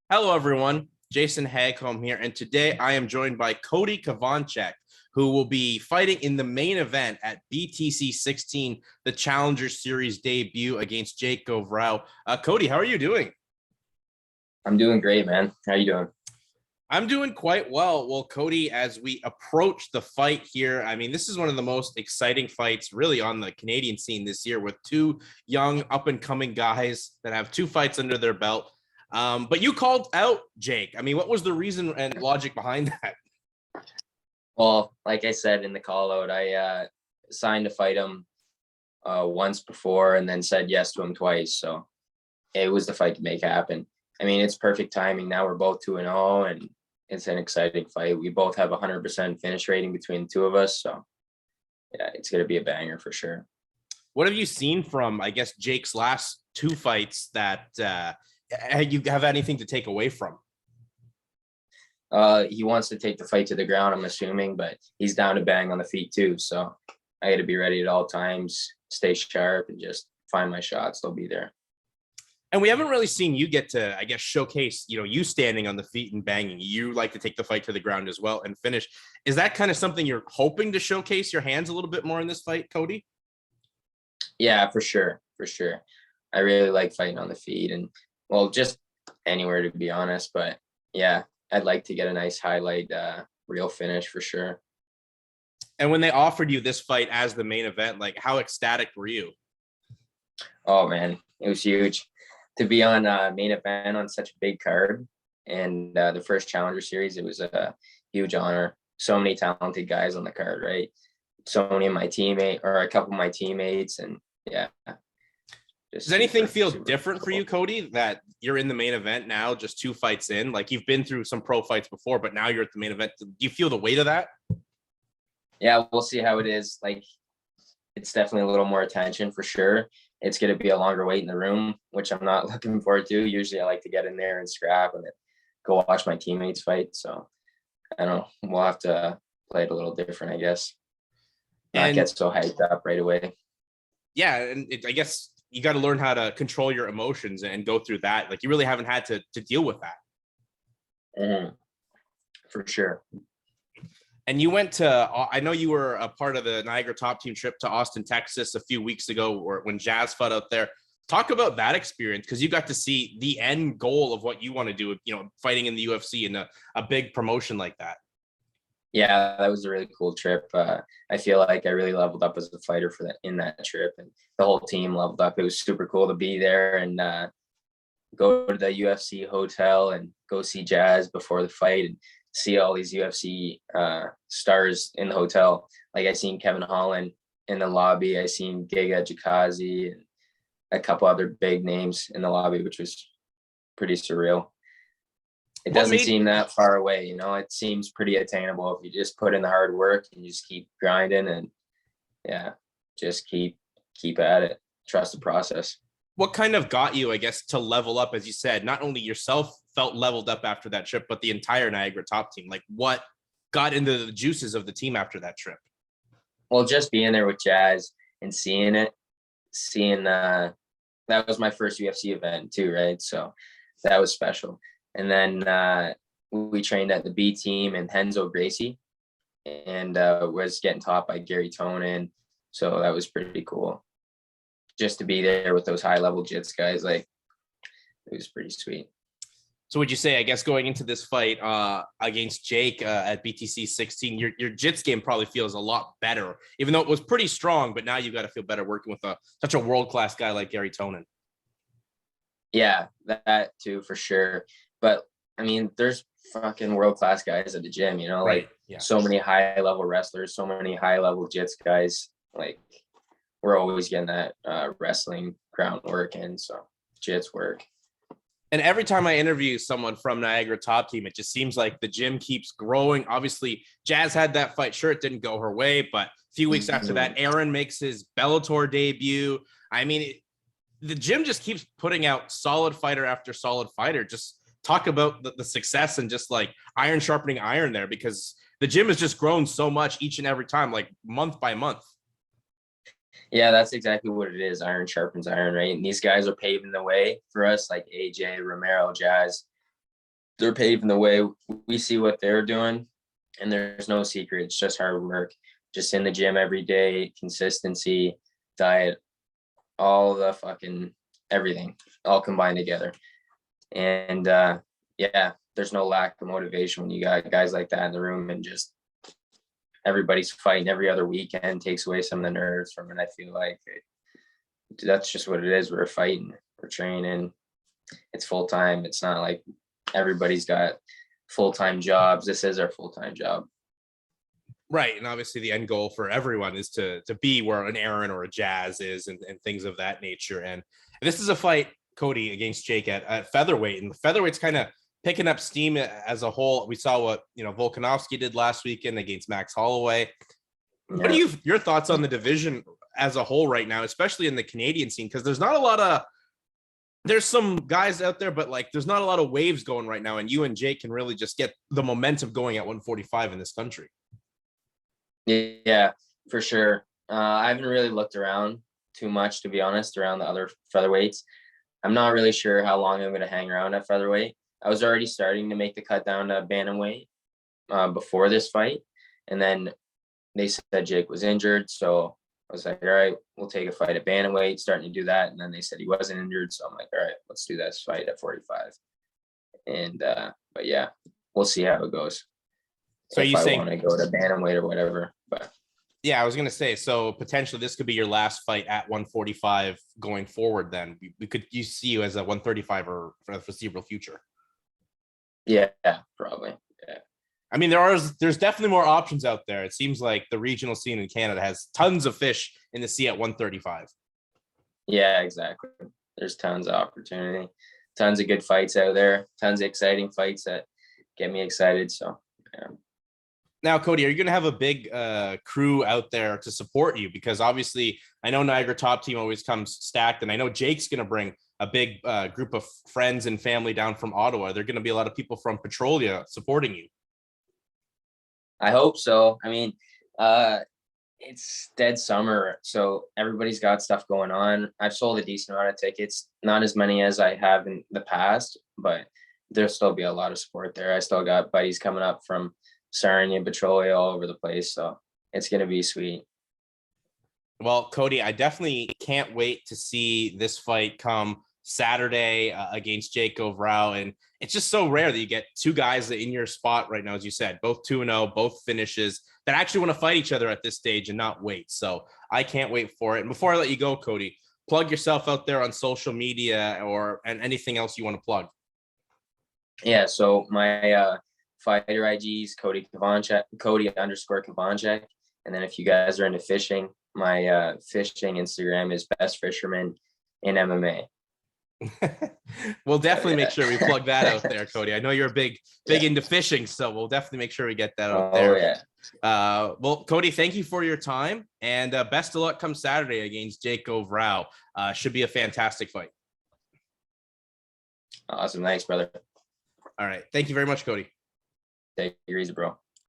Hello, everyone. Jason Hagholm here, and today I am joined by Cody Chovancek, who will be fighting in the main event at BTC 16, the Challenger Series debut against Jake Geauvreau. Cody, how are you doing? I'm doing great, man. How you doing? I'm doing quite well. Well, Cody, as we approach the fight here, this is one of the most exciting fights really on the Canadian scene this year with two young up and coming guys that have two fights under their belt. But you called out Jake. What was the reason and logic behind that? Well, like I said in the call out, I signed to fight him once before and then said yes to him twice. So it was the fight to make happen. It's perfect timing. Now we're both 2-0, and it's an exciting fight. We both have 100% finish rating between the two of us. So yeah, it's going to be a banger for sure. What have you seen from, I guess, Jake's last two fights that you have anything to take away from? He wants to take the fight to the ground, I'm assuming, but he's down to bang on the feet too. So I got to be ready at all times, stay sharp, and just find my shots. They'll be there. And we haven't really seen you get to, I guess, showcase, you standing on the feet and banging. You like to take the fight to the ground as well and finish. Is that kind of something you're hoping to showcase your hands a little bit more in this fight, Cody? Yeah, for sure. For sure. I really like fighting on the feet and, well, just anywhere to be honest. But yeah, I'd like to get a nice highlight real finish for sure. And when they offered you this fight as the main event, like how ecstatic were you? Oh man, it was huge to be on main event on such a big card and the first Challenger Series. It was a huge honor. So many talented guys on the card, right? So many of my teammates or a couple of my teammates, and yeah. Does anything feel different for you, Cody, that you're in the main event now, just two fights in? Like you've been through some pro fights before, but now you're at the main event. Do you feel the weight of that? Yeah, we'll see how it is. Like, it's definitely a little more attention for sure. It's going to be a longer wait in the room, which I'm not looking forward to. Usually I like to get in there and scrap and then go watch my teammates fight. So I don't know. We'll have to play it a little different, I guess. Not get so hyped up right away. Yeah, and I guess you got to learn how to control your emotions and go through that. Like you really haven't had to deal with that. Mm-hmm. For sure. And you went to, I know you were a part of the Niagara top team trip to Austin, Texas a few weeks ago when Jazz fought out there. Talk about that experience, because you got to see the end goal of what you want to do, fighting in the UFC in a big promotion like that. Yeah, that was a really cool trip. I feel like I really leveled up as a fighter in that trip, and the whole team leveled up. It was super cool to be there and go to the UFC hotel and go see Jazz before the fight and see all these UFC stars in the hotel. Like I seen Kevin Holland in the lobby. I seen Giga Jakazi and a couple other big names in the lobby, which was pretty surreal. It doesn't seem that far away, it seems pretty attainable if you just put in the hard work and you just keep grinding and yeah, just keep at it. Trust the process. What kind of got you, I guess, to level up, as you said, not only yourself felt leveled up after that trip, but the entire Niagara top team? Like what got into the juices of the team after that trip? Well, just being there with Jazz and seeing that was my first UFC event too, right? So that was special. And then we trained at the B team in Henzo Gracie and was getting taught by Gary Tonin. So that was pretty cool. Just to be there with those high level jits guys, like it was pretty sweet. So would you say, I guess, going into this fight against Jake at BTC 16, your jits game probably feels a lot better, even though it was pretty strong, but now you've got to feel better working with such a world-class guy like Gary Tonin. Yeah, that too, for sure. But there's fucking world-class guys at the gym, right. Like yeah. So many high-level wrestlers, so many high-level jits guys. Like we're always getting that wrestling groundwork in, so jits work. And every time I interview someone from Niagara top team, it just seems like the gym keeps growing. Obviously, Jazz had that fight. Sure, it didn't go her way, but a few weeks after that, Aaron makes his Bellator debut. The gym just keeps putting out solid fighter after solid fighter. Just talk about the success and just like iron sharpening iron there, because the gym has just grown so much each and every time, like month by month. Yeah, that's exactly what it is. Iron sharpens iron, right? And these guys are paving the way for us, like AJ, Romero, Jazz. they're paving the way. We see what they're doing, and there's no secret. It's just hard work, just in the gym every day, consistency, diet, all the fucking everything, all combined together. And yeah, there's no lack of motivation when you got guys like that in the room, and just everybody's fighting every other weekend takes away some of the nerves from it. I feel like that's just what it is. We're fighting, we're training. It's full time. It's not like everybody's got full-time jobs. This is our full-time job. Right. And obviously the end goal for everyone is to be where an Aaron or a Jazz is, and things of that nature. And this is a fight, Cody, against Jake at featherweight. And featherweight's kind of picking up steam as a whole. We saw what, Volkanovski did last weekend against Max Holloway. Yeah. What are your thoughts on the division as a whole right now, especially in the Canadian scene? Because there's not a lot of, there's some guys out there, but like, there's not a lot of waves going right now. And you and Jake can really just get the momentum going at 145 in this country. Yeah, for sure. I haven't really looked around too much, to be honest, around the other featherweights. I'm not really sure how long I'm going to hang around at featherweight. I was already starting to make the cut down to bantamweight before this fight. And then they said Jake was injured. So I was like, all right, we'll take a fight at bantamweight, starting to do that. And then they said he wasn't injured. So I'm like, all right, let's do this fight at 45. And, but yeah, we'll see how it goes. So if I want to go to bantamweight or whatever, but yeah, I was going to say, so potentially this could be your last fight at 145 going forward. Then we could see you as a 135 or for the foreseeable future. Yeah, probably. Yeah. I mean, there's definitely more options out there. It seems like the regional scene in Canada has tons of fish in the sea at 135. Yeah, exactly. There's tons of opportunity, tons of good fights out there, tons of exciting fights that get me excited. So, yeah. Now, Cody, are you going to have a big crew out there to support you? Because obviously, I know Niagara Top Team always comes stacked, and I know Jake's going to bring a big group of friends and family down from Ottawa. There are going to be a lot of people from Petrolia supporting you. I hope so. I mean, it's dead summer, so everybody's got stuff going on. I've sold a decent amount of tickets, not as many as I have in the past, but there'll still be a lot of support there. I still got buddies coming up from Sarnia, Petrolia, all over the place. So it's going to be sweet. Well, Cody, I definitely can't wait to see this fight come Saturday against Jake Geauvreau. And it's just so rare that you get two guys in your spot right now, as you said, both 2-0, both finishes, that actually want to fight each other at this stage and not wait. So I can't wait for it. And before I let you go, Cody, plug yourself out there on social media and anything else you want to plug. Yeah, so my fighter IGs, Cody Chovancek, Cody_Chovancek. And then if you guys are into fishing, my fishing Instagram is Best Fisherman in MMA. We'll definitely make sure we plug that out there, Cody. I know you're big into fishing, so we'll definitely make sure we get that out there. Yeah. Well, Cody, thank you for your time, and best of luck come Saturday against Jake Geauvreau. Should be a fantastic fight. Awesome. Thanks, brother. All right. Thank you very much, Cody. Take it easy, bro.